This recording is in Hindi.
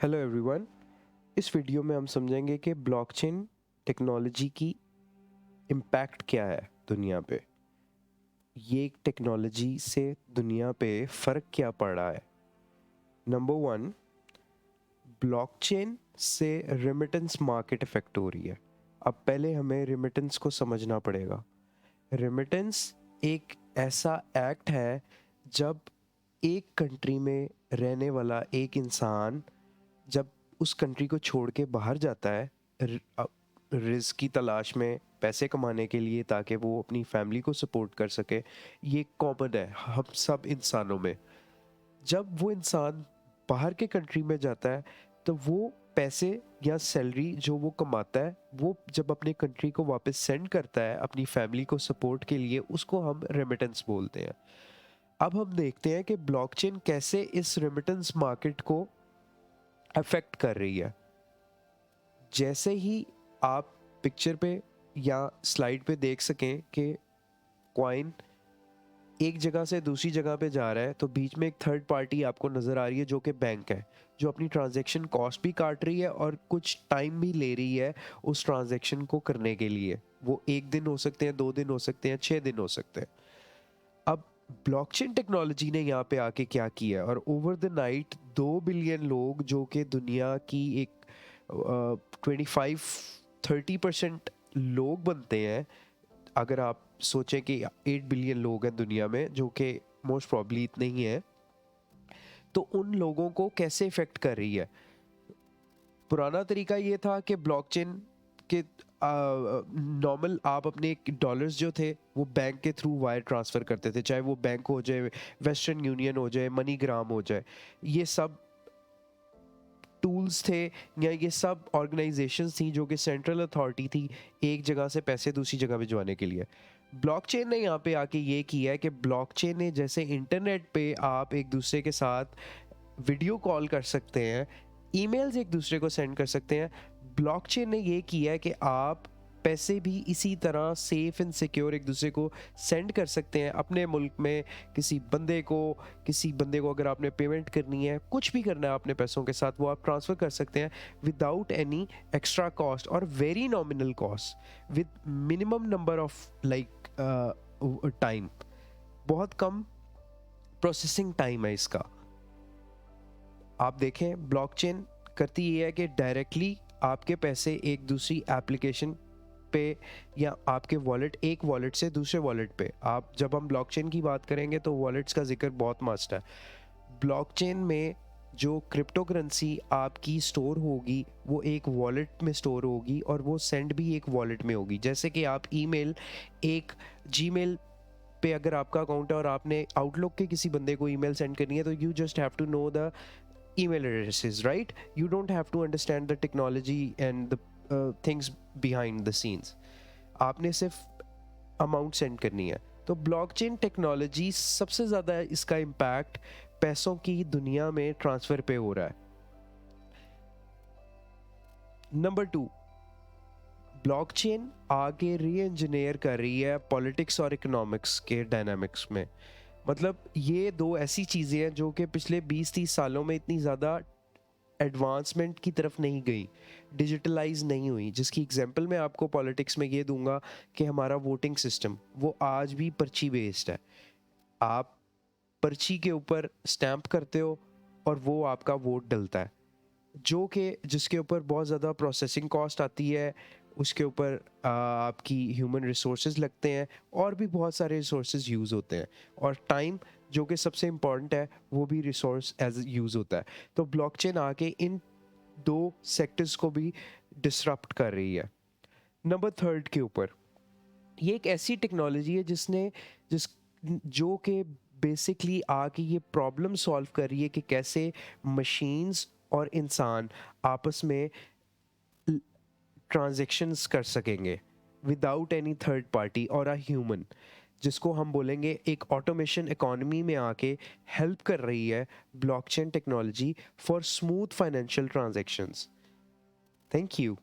Hello everyone. इस वीडियो में हम समझेंगे कि ब्लॉकचेन टेक्नोलॉजी की इम्पैक्ट क्या है दुनिया पे। ये टेक्नोलॉजी से दुनिया पे फ़र्क क्या पड़ रहा है। नंबर वन, ब्लॉकचेन से रेमिटेंस मार्केट इफेक्ट हो रही है। अब पहले हमें रेमिटेंस को समझना पड़ेगा। रेमिटेंस एक ऐसा एक्ट है जब एक कंट्री में रहने वाला एक इंसान जब उस कंट्री को छोड़ के बाहर जाता है रिस्क की तलाश में, पैसे कमाने के लिए, ताकि वो अपनी फैमिली को सपोर्ट कर सके। ये कॉमन है हम सब इंसानों में। जब वो इंसान बाहर के कंट्री में जाता है तो वो पैसे या सैलरी जो वो कमाता है वो जब अपने कंट्री को वापस सेंड करता है अपनी फैमिली को सपोर्ट के लिए, उसको हम रेमिटेंस बोलते हैं। अब हम देखते हैं कि ब्लॉकचेन कैसे इस रेमिटेंस मार्केट को अफेक्ट कर रही है। जैसे ही आप पिक्चर पे या स्लाइड पे देख सकें कि कॉइन एक जगह से दूसरी जगह पे जा रहा है तो बीच में एक थर्ड पार्टी आपको नज़र आ रही है जो कि बैंक है, जो अपनी ट्रांजैक्शन कॉस्ट भी काट रही है और कुछ टाइम भी ले रही है उस ट्रांजैक्शन को करने के लिए। वो 1 दिन हो सकते हैं, 2 दिन हो सकते हैं, 6 दिन हो सकते हैं। अब ब्लॉकचेन टेक्नोलॉजी ने यहाँ पे आके क्या किया है, और ओवर द नाइट 2 बिलियन लोग जो कि दुनिया की एक 25-30% लोग बनते हैं। अगर आप सोचें कि 8 बिलियन लोग हैं दुनिया में, जो कि मोस्ट प्रॉब्ली इतने ही हैं, तो उन लोगों को कैसे इफेक्ट कर रही है। पुराना तरीका ये था कि ब्लॉकचेन के नॉर्मल आप अपने डॉलर्स जो थे वो बैंक के थ्रू वायर ट्रांसफ़र करते थे, चाहे वो बैंक हो जाए, वेस्टर्न यूनियन हो जाए, मनीग्राम हो जाए। ये सब टूल्स थे या ये सब ऑर्गेनाइजेशंस थी जो कि सेंट्रल अथॉरिटी थी एक जगह से पैसे दूसरी जगह भिजवाने के लिए। ब्लॉकचेन ने यहाँ पे आके ये किया है कि ब्लॉकचेन ने, जैसे इंटरनेट पे आप एक दूसरे के साथ वीडियो कॉल कर सकते हैं, ईमेल्स एक दूसरे को सेंड कर सकते हैं, ब्लॉकचेन ने ये किया है कि आप पैसे भी इसी तरह सेफ एंड सिक्योर एक दूसरे को सेंड कर सकते हैं। अपने मुल्क में किसी बंदे को अगर आपने पेमेंट करनी है, कुछ भी करना है अपने पैसों के साथ, वो आप ट्रांसफ़र कर सकते हैं विदाउट एनी एक्स्ट्रा कॉस्ट और very nominal cost with minimum number of time. बहुत कम प्रोसेसिंग टाइम है इसका। आप देखें, ब्लॉकचेन करती ये है कि डायरेक्टली आपके पैसे एक दूसरी एप्लीकेशन पे या आपके वॉलेट, एक वॉलेट से दूसरे वॉलेट पे, आप जब हम ब्लॉकचेन की बात करेंगे तो वॉलेट्स का जिक्र बहुत मस्ट है। ब्लॉकचेन में जो क्रिप्टो करेंसी आपकी स्टोर होगी वो एक वॉलेट में स्टोर होगी और वो सेंड भी एक वॉलेट में होगी। जैसे कि आप ईमेल, एक जीमेल पे अगर आपका अकाउंट है और आपने आउटलुक के किसी बंदे को ईमेल सेंड करनी है, तो you just have to know the email addresses, right? You don't have to understand the technology and the things behind the scenes. आपने सिर्फ अमाउंट सेंड करनी है। तो ब्लॉकचेन टेक्नोलॉजी सबसे ज़्यादा इसका इम्पैक्ट पैसों की दुनिया में ट्रांसफ़र पे हो रहा है। नंबर 2, ब्लॉकचेन आगे री इंजीनियर कर रही है पॉलिटिक्स और इकोनॉमिक्स के डायनामिक्स में। मतलब ये दो ऐसी चीज़ें हैं जो कि पिछले 20-30 सालों में इतनी ज़्यादा एडवांसमेंट की तरफ नहीं गई, डिजिटलाइज नहीं हुई। जिसकी एग्जांपल मैं आपको पॉलिटिक्स में ये दूंगा कि हमारा वोटिंग सिस्टम वो आज भी पर्ची बेस्ड है। आप पर्ची के ऊपर स्टैंप करते हो और वो आपका वोट डलता है, जो कि जिसके ऊपर बहुत ज़्यादा प्रोसेसिंग कॉस्ट आती है, उसके ऊपर आपकी ह्यूमन रिसोर्सेज लगते हैं और भी बहुत सारे रिसोर्सेज यूज़ होते हैं, और टाइम जो कि सबसे इम्पॉर्टेंट है वो भी रिसोर्स एज यूज़ होता है। तो ब्लॉकचेन आके इन दो सेक्टर्स को भी डिसरप्ट कर रही है। नंबर 3 के ऊपर, ये एक ऐसी टेक्नोलॉजी है जिस जो कि बेसिकली आके ये प्रॉब्लम सॉल्व कर रही है कि कैसे मशीन्स और इंसान आपस में ट्रांजैक्शंस कर सकेंगे विदाउट एनी थर्ड पार्टी और अ ह्यूमन, जिसको हम बोलेंगे एक ऑटोमेशन इकोनॉमी में आके हेल्प कर रही है blockchain technology for smooth financial transactions. Thank you.